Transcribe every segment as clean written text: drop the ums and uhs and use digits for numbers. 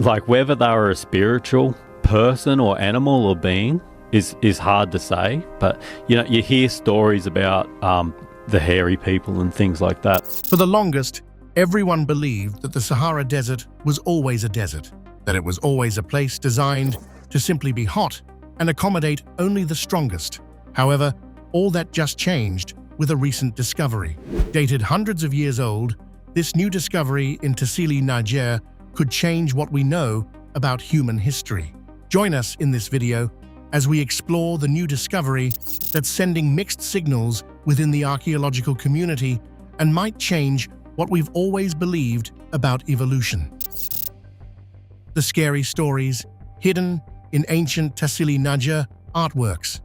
Like whether they were a spiritual person or animal or being is hard to say, but you hear stories about the hairy people and things like that. For the longest, everyone believed that the Sahara Desert was always a desert, that it was always a place designed to simply be hot and accommodate only the strongest. However, all that just changed with a recent discovery. Dated hundreds of years old, this new discovery in Tassili, Niger, could change what we know about human history. Join us in this video as we explore the new discovery that's sending mixed signals within the archaeological community and might change what we've always believed about evolution. The scary stories hidden in ancient Tassili, Niger artworks.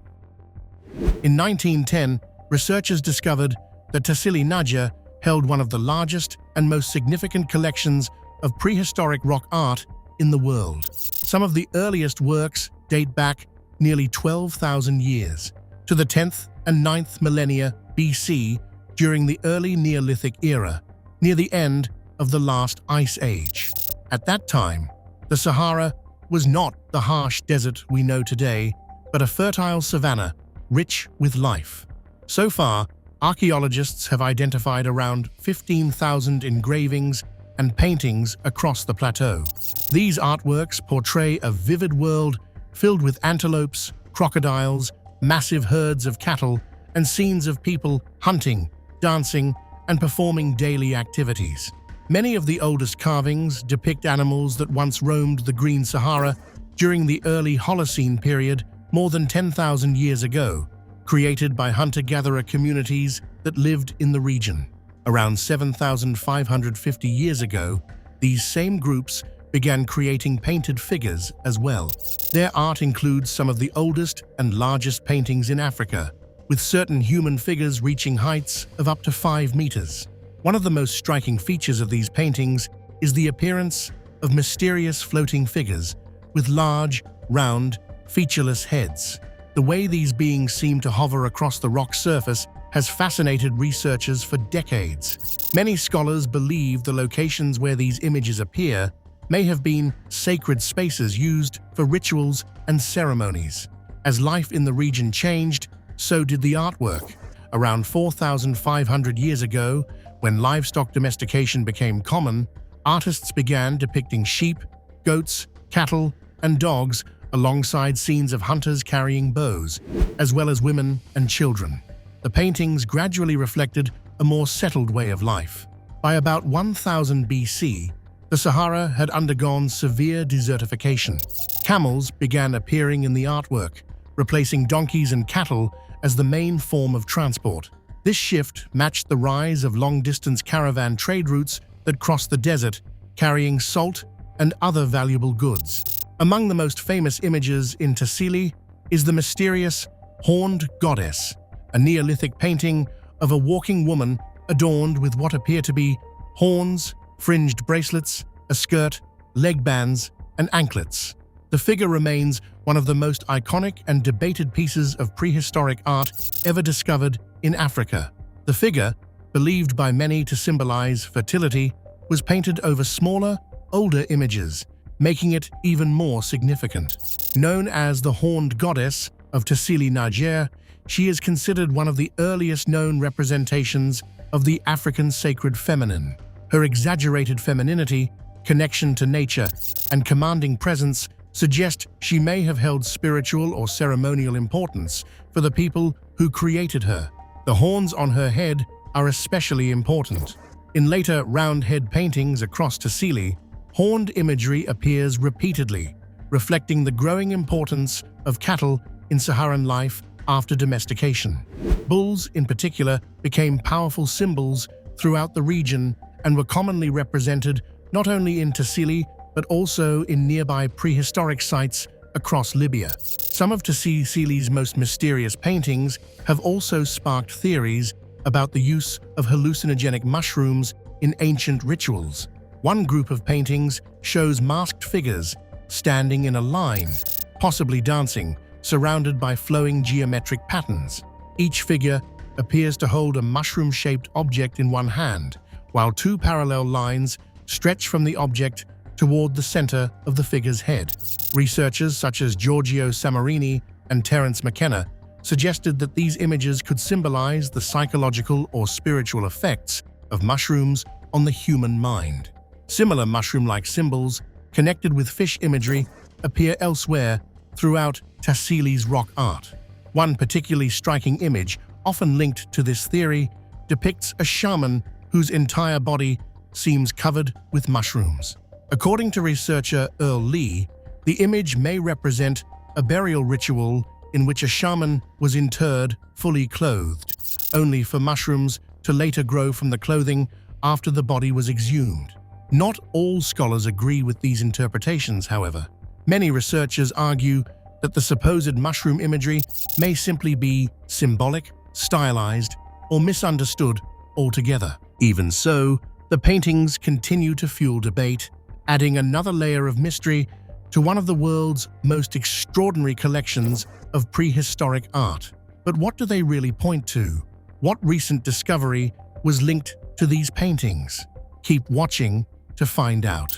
In 1910, researchers discovered that Tassili, Niger held one of the largest and most significant collections of prehistoric rock art in the world. Some of the earliest works date back nearly 12,000 years, to the 10th and 9th millennia BC during the early Neolithic era, near the end of the last ice age. At that time, the Sahara was not the harsh desert we know today, but a fertile savanna rich with life. So far, archaeologists have identified around 15,000 engravings and paintings across the plateau. These artworks portray a vivid world filled with antelopes, crocodiles, massive herds of cattle, and scenes of people hunting, dancing, and performing daily activities. Many of the oldest carvings depict animals that once roamed the Green Sahara during the early Holocene period more than 10,000 years ago, created by hunter-gatherer communities that lived in the region. Around 7,550 years ago, these same groups began creating painted figures as well. Their art includes some of the oldest and largest paintings in Africa, with certain human figures reaching heights of up to 5 meters. One of the most striking features of these paintings is the appearance of mysterious floating figures with large, round, featureless heads. The way these beings seem to hover across the rock surface has fascinated researchers for decades. Many scholars believe the locations where these images appear may have been sacred spaces used for rituals and ceremonies. As life in the region changed, so did the artwork. Around 4,500 years ago, when livestock domestication became common, artists began depicting sheep, goats, cattle, and dogs alongside scenes of hunters carrying bows, as well as women and children. The paintings gradually reflected a more settled way of life. By about 1000 BC, the Sahara had undergone severe desertification. Camels began appearing in the artwork, replacing donkeys and cattle as the main form of transport. This shift matched the rise of long-distance caravan trade routes that crossed the desert, carrying salt and other valuable goods. Among the most famous images in Tassili is the mysterious Horned Goddess, a Neolithic painting of a walking woman adorned with what appear to be horns, fringed bracelets, a skirt, leg bands, and anklets. The figure remains one of the most iconic and debated pieces of prehistoric art ever discovered in Africa. The figure, believed by many to symbolize fertility, was painted over smaller, older images, making it even more significant. Known as the Horned Goddess of Tassili, Niger, she is considered one of the earliest known representations of the African sacred feminine. Her exaggerated femininity, connection to nature, and commanding presence suggest she may have held spiritual or ceremonial importance for the people who created her. The horns on her head are especially important. In later round-head paintings across Tassili, horned imagery appears repeatedly, reflecting the growing importance of cattle in Saharan life after domestication. Bulls, in particular, became powerful symbols throughout the region and were commonly represented not only in Tassili but also in nearby prehistoric sites across Libya. Some of Tassili's most mysterious paintings have also sparked theories about the use of hallucinogenic mushrooms in ancient rituals. One group of paintings shows masked figures standing in a line, possibly dancing, surrounded by flowing geometric patterns. Each figure appears to hold a mushroom-shaped object in one hand, while two parallel lines stretch from the object toward the center of the figure's head. Researchers such as Giorgio Samarini and Terence McKenna suggested that these images could symbolize the psychological or spiritual effects of mushrooms on the human mind. Similar mushroom-like symbols connected with fish imagery appear elsewhere throughout Tassili's rock art. One particularly striking image, often linked to this theory, depicts a shaman whose entire body seems covered with mushrooms. According to researcher Earl Lee, the image may represent a burial ritual in which a shaman was interred fully clothed, only for mushrooms to later grow from the clothing after the body was exhumed. Not all scholars agree with these interpretations, however. Many researchers argue that the supposed mushroom imagery may simply be symbolic, stylized, or misunderstood altogether. Even so, the paintings continue to fuel debate, adding another layer of mystery to one of the world's most extraordinary collections of prehistoric art. But what do they really point to? What recent discovery was linked to these paintings? Keep watching to find out.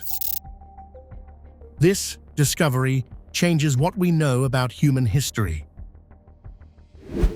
This discovery changes what we know about human history.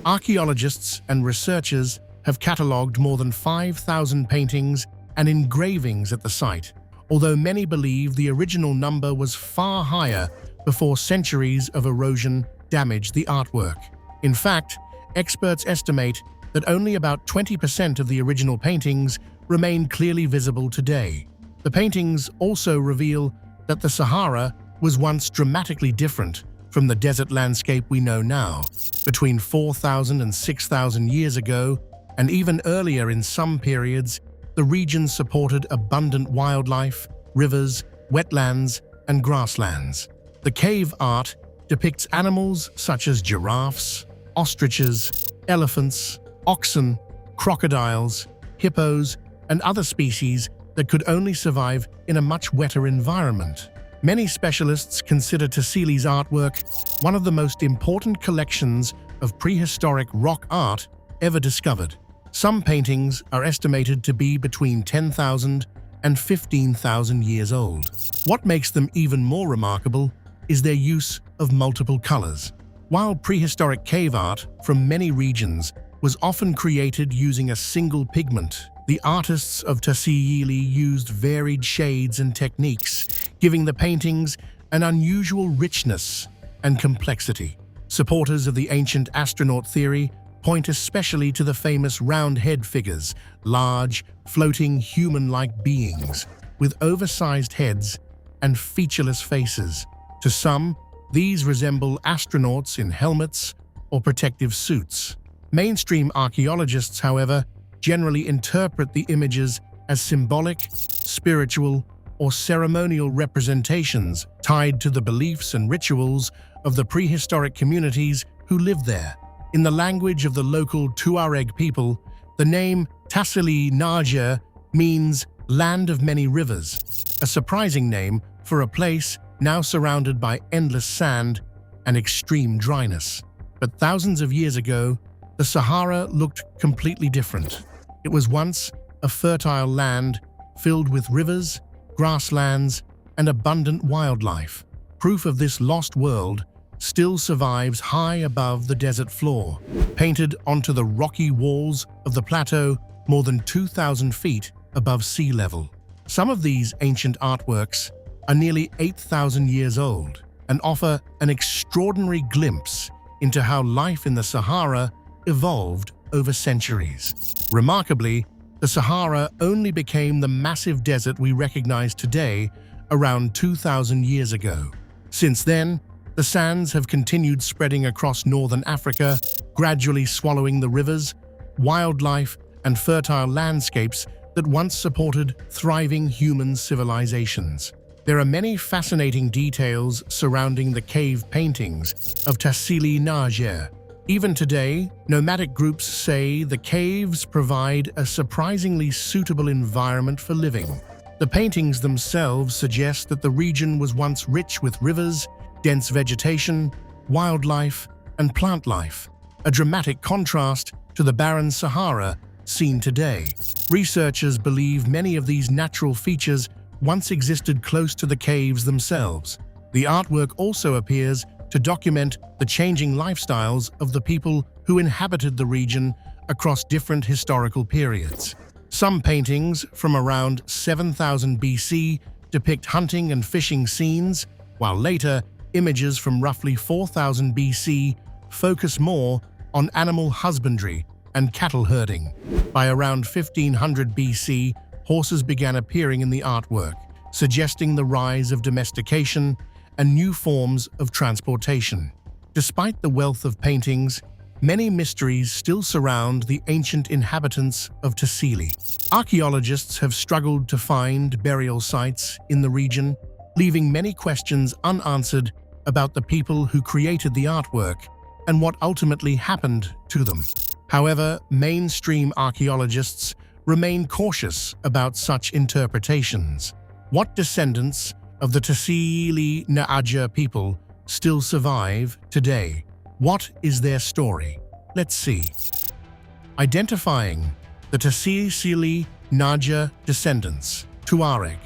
Archaeologists and researchers have catalogued more than 5,000 paintings and engravings at the site, although many believe the original number was far higher before centuries of erosion damaged the artwork. In fact, experts estimate that only about 20% of the original paintings remain clearly visible today. The paintings also reveal that the Sahara was once dramatically different from the desert landscape we know now. Between 4,000 and 6,000 years ago, and even earlier in some periods, the region supported abundant wildlife, rivers, wetlands, and grasslands. The cave art depicts animals such as giraffes, ostriches, elephants, oxen, crocodiles, hippos, and other species that could only survive in a much wetter environment. Many specialists consider Tassili's artwork one of the most important collections of prehistoric rock art ever discovered. Some paintings are estimated to be between 10,000 and 15,000 years old. What makes them even more remarkable is their use of multiple colors. While prehistoric cave art from many regions was often created using a single pigment, the artists of Tassili used varied shades and techniques, giving the paintings an unusual richness and complexity. Supporters of the ancient astronaut theory point especially to the famous round-head figures, large, floating human-like beings with oversized heads and featureless faces. To some, these resemble astronauts in helmets or protective suits. Mainstream archaeologists, however, generally interpret the images as symbolic, spiritual, or ceremonial representations tied to the beliefs and rituals of the prehistoric communities who lived there. In the language of the local Tuareg people, the name Tassili Naja means land of many rivers, a surprising name for a place now surrounded by endless sand and extreme dryness. But thousands of years ago, the Sahara looked completely different. It was once a fertile land filled with rivers, grasslands, and abundant wildlife. Proof of this lost world still survives high above the desert floor, painted onto the rocky walls of the plateau more than 2,000 feet above sea level. Some of these ancient artworks are nearly 8,000 years old and offer an extraordinary glimpse into how life in the Sahara evolved over centuries. Remarkably, the Sahara only became the massive desert we recognize today around 2,000 years ago. Since then, the sands have continued spreading across northern Africa, gradually swallowing the rivers, wildlife, and fertile landscapes that once supported thriving human civilizations. There are many fascinating details surrounding the cave paintings of Tassili Naja. Even today, nomadic groups say the caves provide a surprisingly suitable environment for living. The paintings themselves suggest that the region was once rich with rivers, dense vegetation, wildlife, and plant life, a dramatic contrast to the barren Sahara seen today. Researchers believe many of these natural features once existed close to the caves themselves. The artwork also appears to document the changing lifestyles of the people who inhabited the region across different historical periods. Some paintings from around 7000 BC depict hunting and fishing scenes, while later images from roughly 4000 BC focus more on animal husbandry and cattle herding. By around 1500 BC, horses began appearing in the artwork, suggesting the rise of domestication and new forms of transportation. Despite the wealth of paintings, many mysteries still surround the ancient inhabitants of Tassili. Archaeologists have struggled to find burial sites in the region, leaving many questions unanswered about the people who created the artwork and what ultimately happened to them. However, mainstream archaeologists remain cautious about such interpretations. What descendants of the Tassili Naaja people still survive today? What is their story? Let's see. Identifying the Tassili Naaja descendants. Tuareg.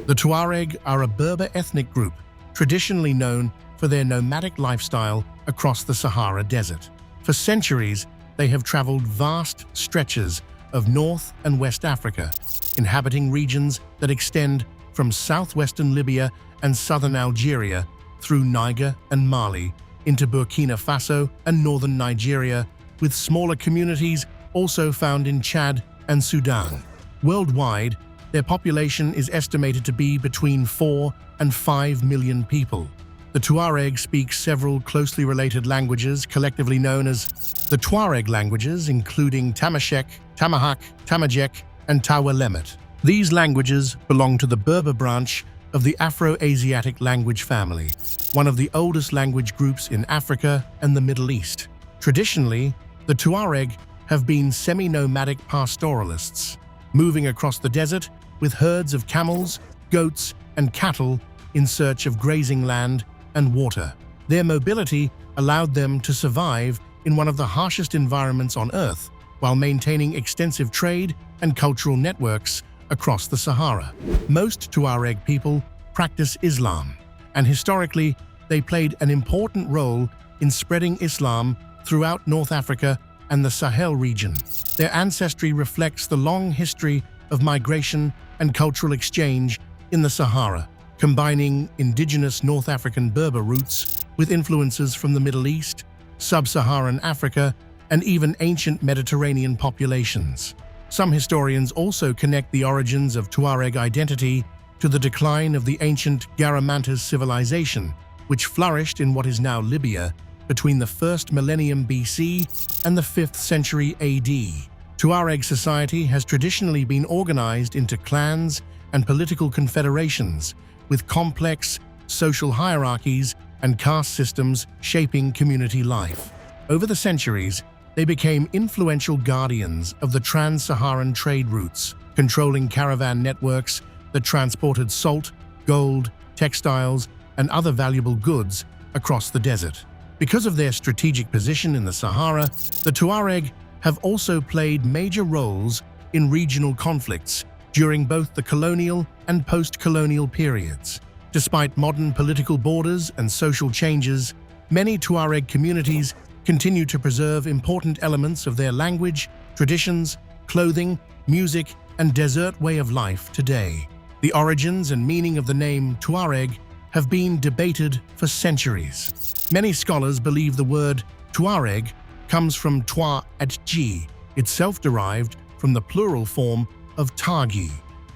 The Tuareg are a Berber ethnic group traditionally known for their nomadic lifestyle across the Sahara Desert. For centuries, they have traveled vast stretches of North and West Africa, inhabiting regions that extend from southwestern Libya and southern Algeria through Niger and Mali into Burkina Faso and northern Nigeria, with smaller communities also found in Chad and Sudan. Worldwide, their population is estimated to be between 4 and 5 million people. The Tuareg speak several closely related languages collectively known as the Tuareg languages, including Tamashek, Tamahak, Tamajek, and Tawalemet. These languages belong to the Berber branch of the Afro-Asiatic language family, one of the oldest language groups in Africa and the Middle East. Traditionally, the Tuareg have been semi-nomadic pastoralists, moving across the desert with herds of camels, goats, and cattle in search of grazing land and water. Their mobility allowed them to survive in one of the harshest environments on Earth, while maintaining extensive trade and cultural networks across the Sahara. Most Tuareg people practice Islam, and historically, they played an important role in spreading Islam throughout North Africa and the Sahel region. Their ancestry reflects the long history of migration and cultural exchange in the Sahara, combining indigenous North African Berber roots with influences from the Middle East, Sub-Saharan Africa, and even ancient Mediterranean populations. Some historians also connect the origins of Tuareg identity to the decline of the ancient Garamantes civilization, which flourished in what is now Libya between the 1st millennium BC and the 5th century AD. Tuareg society has traditionally been organized into clans and political confederations, with complex social hierarchies and caste systems shaping community life. Over the centuries, they became influential guardians of the trans-Saharan trade routes, controlling caravan networks that transported salt, gold, textiles, and other valuable goods across the desert. Because of their strategic position in the Sahara, the Tuareg have also played major roles in regional conflicts during both the colonial and post-colonial periods. Despite modern political borders and social changes, many Tuareg communities continue to preserve important elements of their language, traditions, clothing, music, and desert way of life today. The origins and meaning of the name Tuareg have been debated for centuries. Many scholars believe the word Tuareg comes from Twa at G, itself derived from the plural form of Tagi,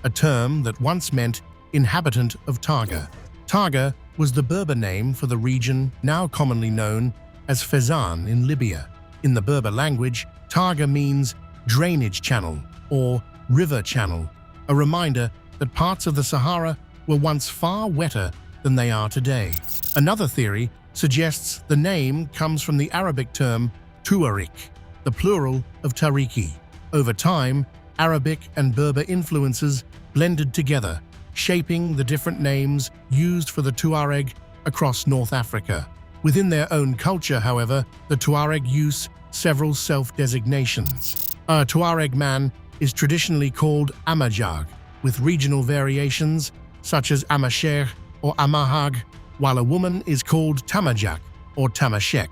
a term that once meant inhabitant of Targa. Targa was the Berber name for the region now commonly known as Fezzan in Libya. In the Berber language, Targa means drainage channel or river channel, a reminder that parts of the Sahara were once far wetter than they are today. Another theory suggests the name comes from the Arabic term Tuarik, the plural of Tariki. Over time, Arabic and Berber influences blended together, shaping the different names used for the Tuareg across North Africa. Within their own culture, however, the Tuareg use several self-designations. A Tuareg man is traditionally called Amajag, with regional variations such as Amasher or Amahag, while a woman is called Tamajak or Tamashek.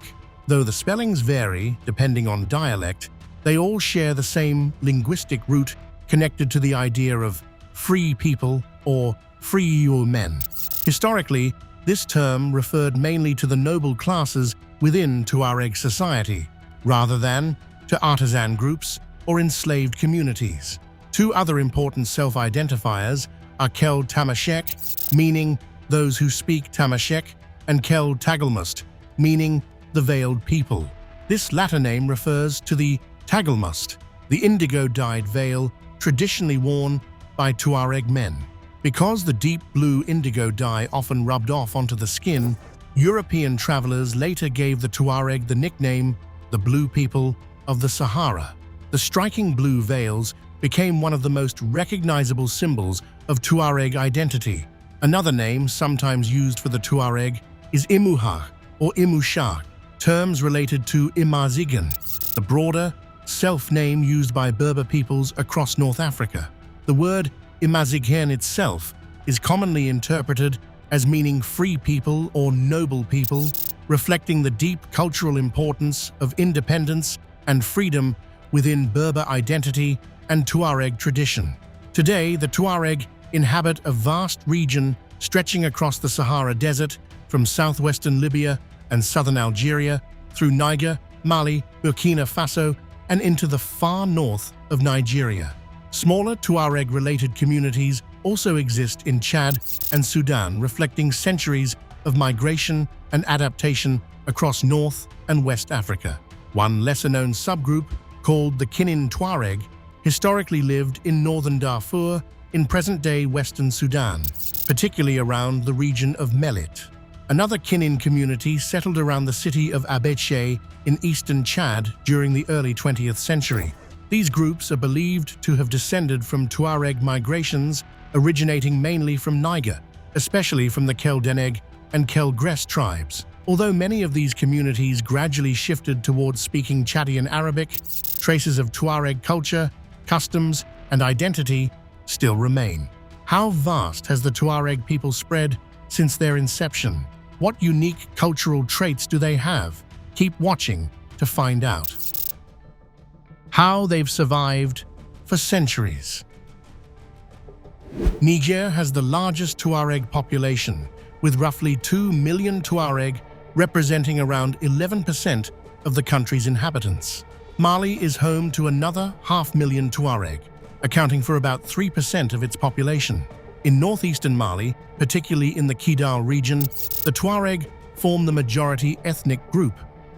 Though the spellings vary depending on dialect, they all share the same linguistic root connected to the idea of free people or free men. Historically, this term referred mainly to the noble classes within Tuareg society, rather than to artisan groups or enslaved communities. Two other important self-identifiers are Kel Tamashek, meaning those who speak Tamashek, and Kel Tagalmust, meaning the veiled people. This latter name refers to the Tagalmust, the indigo-dyed veil traditionally worn by Tuareg men. Because the deep blue indigo dye often rubbed off onto the skin, European travelers later gave the Tuareg the nickname the Blue People of the Sahara. The striking blue veils became one of the most recognizable symbols of Tuareg identity. Another name sometimes used for the Tuareg is Imuha or Imushah, terms related to Imazigan, the broader self-name used by Berber peoples across North Africa. The word Imazigan itself is commonly interpreted as meaning free people or noble people, reflecting the deep cultural importance of independence and freedom within Berber identity and Tuareg tradition. Today, the Tuareg inhabit a vast region stretching across the Sahara Desert from southwestern Libya and southern Algeria through Niger, Mali, Burkina Faso, and into the far north of Nigeria. Smaller Tuareg-related communities also exist in Chad and Sudan, reflecting centuries of migration and adaptation across North and West Africa. One lesser-known subgroup, called the Kinin Tuareg, historically lived in northern Darfur in present-day Western Sudan, particularly around the region of Melit. Another Kinin community settled around the city of Abéché in eastern Chad during the early 20th century. These groups are believed to have descended from Tuareg migrations originating mainly from Niger, especially from the Keldeneg and Kelgres tribes. Although many of these communities gradually shifted towards speaking Chadian Arabic, traces of Tuareg culture, customs, and identity still remain. How vast has the Tuareg people spread since their inception? What unique cultural traits do they have? Keep watching to find out. How they've survived for centuries. Niger has the largest Tuareg population, with roughly 2 million Tuareg representing around 11% of the country's inhabitants. Mali is home to another 500,000 Tuareg, accounting for about 3% of its population. In northeastern Mali, particularly in the Kidal region, the Tuareg form the majority ethnic group.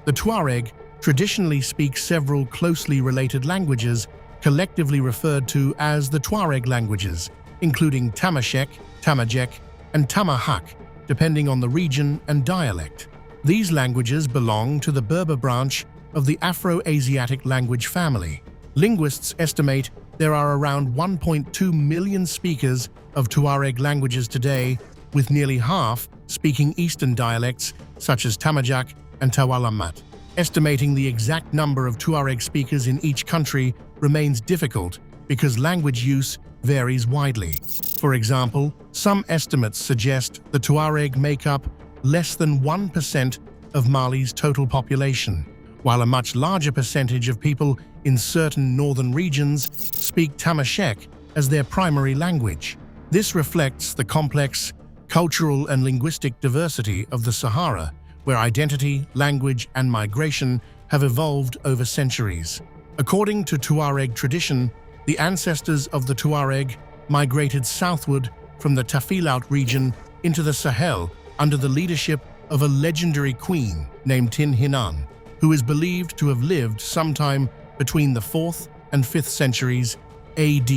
The Tuareg traditionally speak several closely related languages, collectively referred to as the Tuareg languages, including Tamashek, Tamajek, and Tamahak, depending on the region and dialect. These languages belong to the Berber branch of the Afro-Asiatic language family. Linguists estimate there are around 1.2 million speakers of Tuareg languages today, with nearly half speaking Eastern dialects such as Tamajak and Tawalamat. Estimating the exact number of Tuareg speakers in each country remains difficult because language use varies widely. For example, some estimates suggest the Tuareg make up less than 1% of Mali's total population, while a much larger percentage of people in certain northern regions speak Tamashek as their primary language. This reflects the complex cultural and linguistic diversity of the Sahara, where identity, language, and migration have evolved over centuries. According to Tuareg tradition, the ancestors of the Tuareg migrated southward from the Tafilaut region into the Sahel under the leadership of a legendary queen named Tin Hinan, who is believed to have lived sometime between the 4th and 5th centuries AD.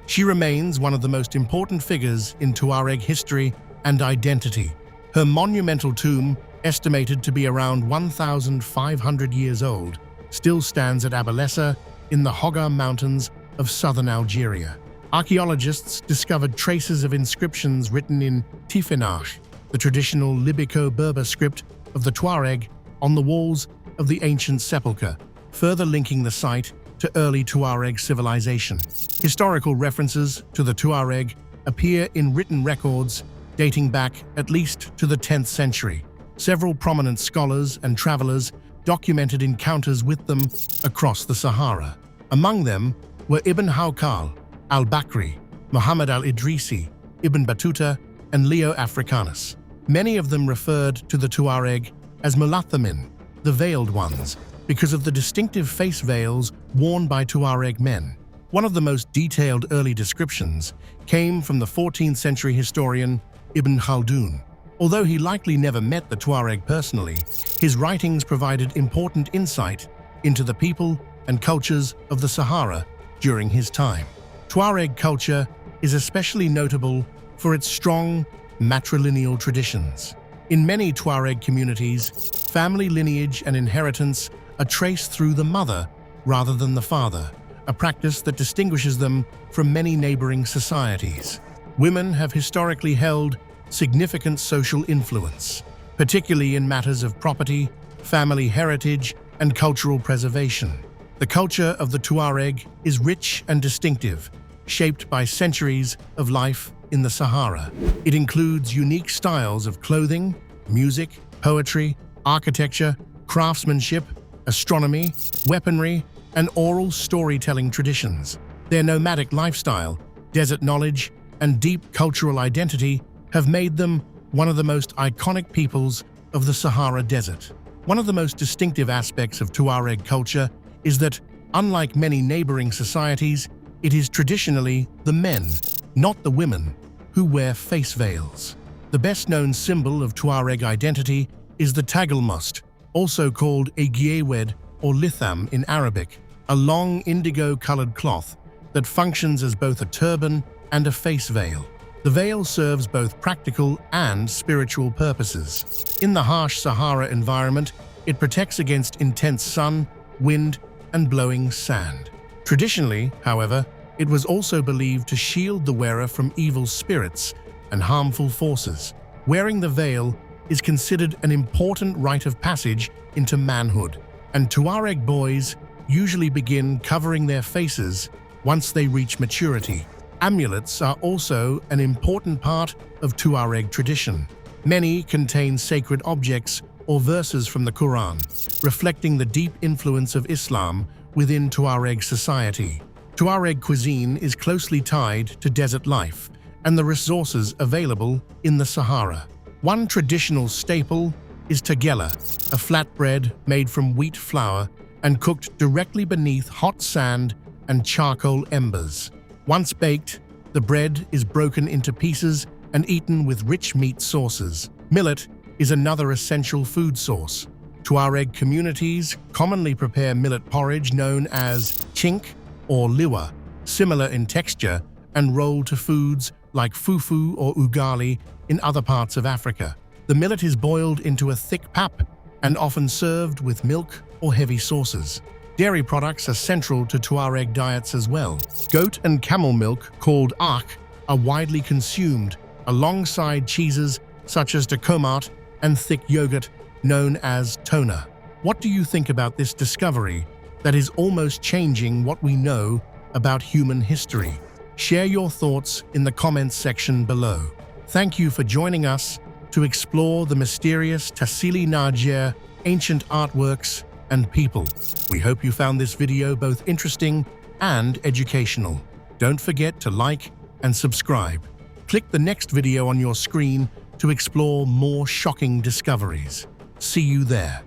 She remains one of the most important figures in Tuareg history and identity. Her monumental tomb, estimated to be around 1,500 years old, still stands at Abalessa in the Hogar Mountains of southern Algeria. Archaeologists discovered traces of inscriptions written in Tifinagh, the traditional Libico-Berber script of the Tuareg, on the walls of the ancient sepulchre, further linking the site to early Tuareg civilization. Historical references to the Tuareg appear in written records dating back at least to the 10th century. Several prominent scholars and travelers documented encounters with them across the Sahara. Among them were Ibn Hawqal, al-Bakri, Muhammad al-Idrisi, Ibn Battuta, and Leo Africanus. Many of them referred to the Tuareg as Mulathamin, the veiled ones, because of the distinctive face veils worn by Tuareg men. One of the most detailed early descriptions came from the 14th century historian Ibn Khaldun. Although he likely never met the Tuareg personally, his writings provided important insight into the people and cultures of the Sahara during his time. Tuareg culture is especially notable for its strong matrilineal traditions. In many Tuareg communities, family lineage and inheritance are traced through the mother rather than the father, a practice that distinguishes them from many neighboring societies. Women have historically held significant social influence, particularly in matters of property, family heritage, and cultural preservation. The culture of the Tuareg is rich and distinctive, shaped by centuries of life in the Sahara. It includes unique styles of clothing, music, poetry, architecture, craftsmanship, astronomy, weaponry, and oral storytelling traditions. Their nomadic lifestyle, desert knowledge, and deep cultural identity have made them one of the most iconic peoples of the Sahara Desert. One of the most distinctive aspects of Tuareg culture is that, unlike many neighboring societies, it is traditionally the men, not the women, who wear face veils. The best-known symbol of Tuareg identity is the tagelmust, also called a giewed or litham in Arabic, a long indigo-colored cloth that functions as both a turban and a face veil. The veil serves both practical and spiritual purposes. In the harsh Sahara environment, it protects against intense sun, wind, and blowing sand. Traditionally, however, it was also believed to shield the wearer from evil spirits and harmful forces. Wearing the veil is considered an important rite of passage into manhood, and Tuareg boys usually begin covering their faces once they reach maturity. Amulets are also an important part of Tuareg tradition. Many contain sacred objects or verses from the Quran, reflecting the deep influence of Islam within Tuareg society. Tuareg cuisine is closely tied to desert life and the resources available in the Sahara. One traditional staple is tagella, a flatbread made from wheat flour and cooked directly beneath hot sand and charcoal embers. Once baked, the bread is broken into pieces and eaten with rich meat sauces. Millet is another essential food source. Tuareg communities commonly prepare millet porridge known as chink or liwa, similar in texture and rolled to foods like fufu or ugali in other parts of Africa. The millet is boiled into a thick pap and often served with milk or heavy sauces. Dairy products are central to Tuareg diets as well. Goat and camel milk, called ark, are widely consumed alongside cheeses such as dakomat and thick yogurt known as tona. What do you think about this discovery that is almost changing what we know about human history? Share your thoughts in the comments section below. Thank you for joining us to explore the mysterious Tassili Niger ancient artworks and people. We hope you found this video both interesting and educational. Don't forget to like and subscribe. Click the next video on your screen to explore more shocking discoveries. See you there.